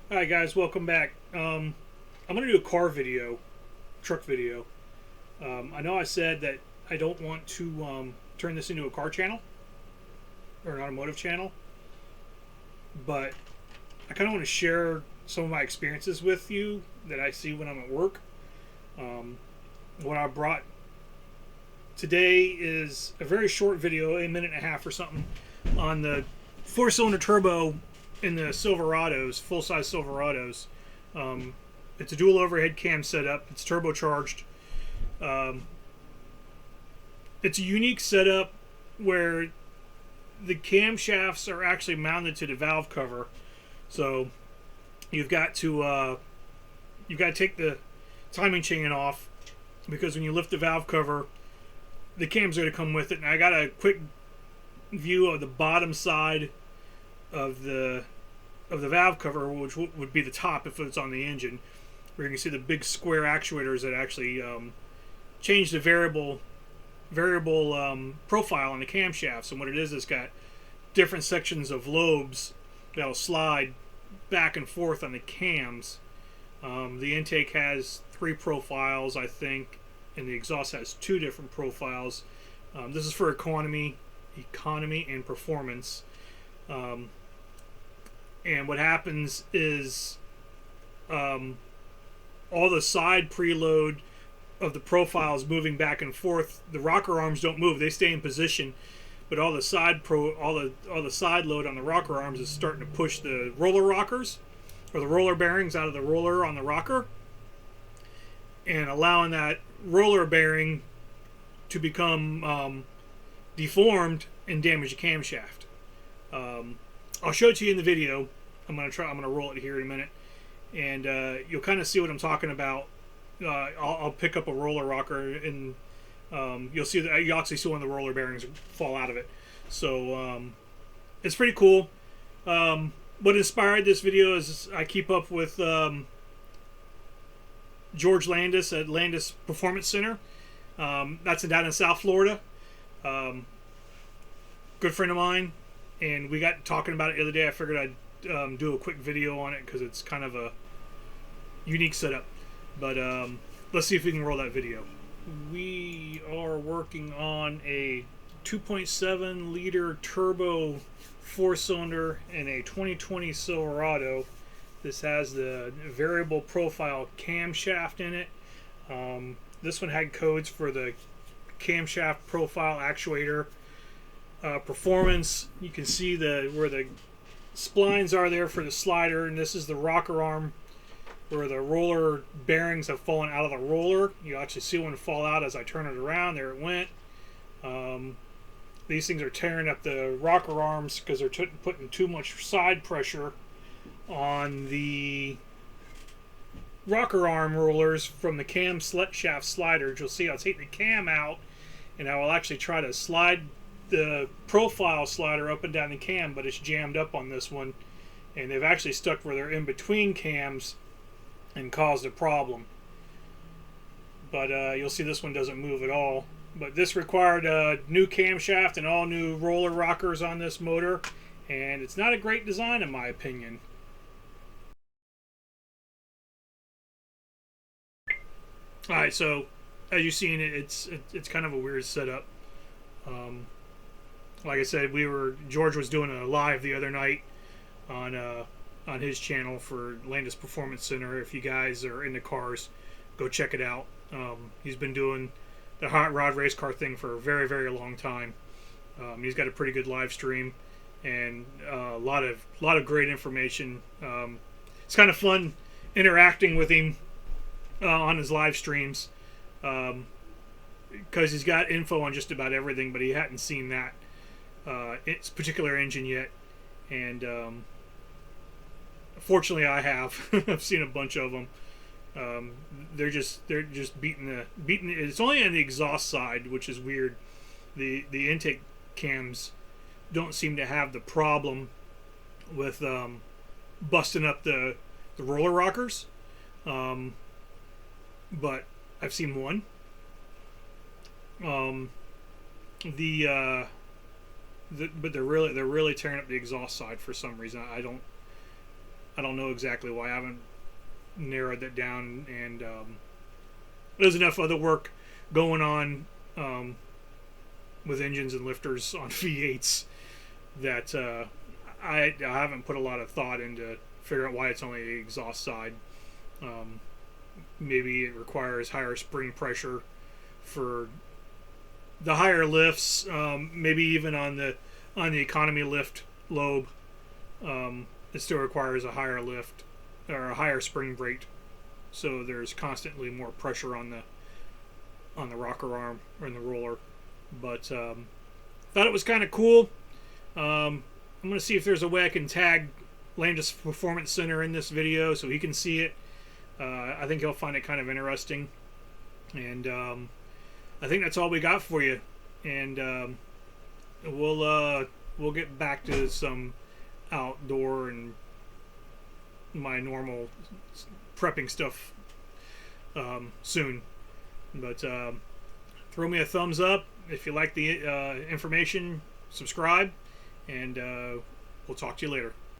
Hi guys, welcome back. I'm gonna do a car video, truck video. I know I said that I don't want to turn this into a car channel or an automotive channel, but I kind of want to share some of my experiences with you that I see when I'm at work. Um, what I brought today is a very short video, a minute and a half or something, on the four-cylinder turbo in the Silverados, full-size Silverados. Um, it's a dual overhead cam setup. It's turbocharged. Um, it's a unique setup where the camshafts are actually mounted to the valve cover. So you've got to take the timing chain off, because when you lift the valve cover, the cam's going to come with it. And I got a quick view of the bottom side of the valve cover, which would be the top if it's on the engine, where you can see the big square actuators that actually change the variable profile on the camshafts. And what it is, it's got different sections of lobes that'll slide back and forth on the cams. The intake has 3 profiles, I think, and the exhaust has 2 different profiles. This is for economy and performance. And what happens is all the side preload of the profiles moving back and forth. The rocker arms don't move; they stay in position. But all the side load on the rocker arms is starting to push the roller rockers or the roller bearings out of the roller on the rocker, and allowing that roller bearing to become deformed and damage the camshaft. I'll show it to you in the video. I'm gonna roll it here in a minute, and you'll kind of see what I'm talking about. I'll pick up a roller rocker, and you'll see that you actually see one of the roller bearings fall out of it. So it's pretty cool. What inspired this video is I keep up with George Landis at Landis Performance Center. That's down in South Florida. Good friend of mine, and we got talking about it the other day. I figured I'd do a quick video on it because it's kind of a unique setup. But let's see if we can roll that video. We are working on a 2.7 liter turbo 4-cylinder in a 2020 Silverado. This has the variable profile camshaft in it. This one had codes for the camshaft profile actuator. Performance, you can see where the splines are there for the slider, and this is the rocker arm where the roller bearings have fallen out of the roller. You actually see one fall out as I turn it around. There it went. These things are tearing up the rocker arms because they're putting too much side pressure on the rocker arm rollers from the cam shaft sliders. You'll see I'll take the cam out, and I will actually try to slide the profile slider up and down the cam, but it's jammed up on this one, and they've actually stuck where they're in between cams and caused a problem. But you'll see this one doesn't move at all. But this required a new camshaft and all new roller rockers on this motor, and it's not a great design in my opinion. Alright, so as you've seen, it's kind of a weird setup. Like I said, George was doing a live the other night on his channel for Landis Performance Center. If you guys are into cars, go check it out. He's been doing the hot rod race car thing for a very, very long time. He's got a pretty good live stream and a lot of great information. It's kind of fun interacting with him on his live streams, because he's got info on just about everything, but he hadn't seen that its particular engine yet. And fortunately, I have. I've seen a bunch of them. They're just beating. It's only on the exhaust side, which is weird. The intake cams don't seem to have the problem with busting up the roller rockers. But I've seen one. But they're really tearing up the exhaust side for some reason. I don't know exactly why. I haven't narrowed that down, and there's enough other work going on with engines and lifters on V8s that I haven't put a lot of thought into figuring out why it's only the exhaust side. Maybe it requires higher spring pressure for the higher lifts. Maybe even on the economy lift lobe, it still requires a higher lift or a higher spring rate. So there's constantly more pressure on the rocker arm or in the roller. But thought it was kind of cool. I'm going to see if there's a way I can tag Landis Performance Center in this video so he can see it. I think he'll find it kind of interesting. And I think that's all we got for you. And we'll get back to some outdoor and my normal prepping stuff soon. But throw me a thumbs up if you like the information. Subscribe, and we'll talk to you later.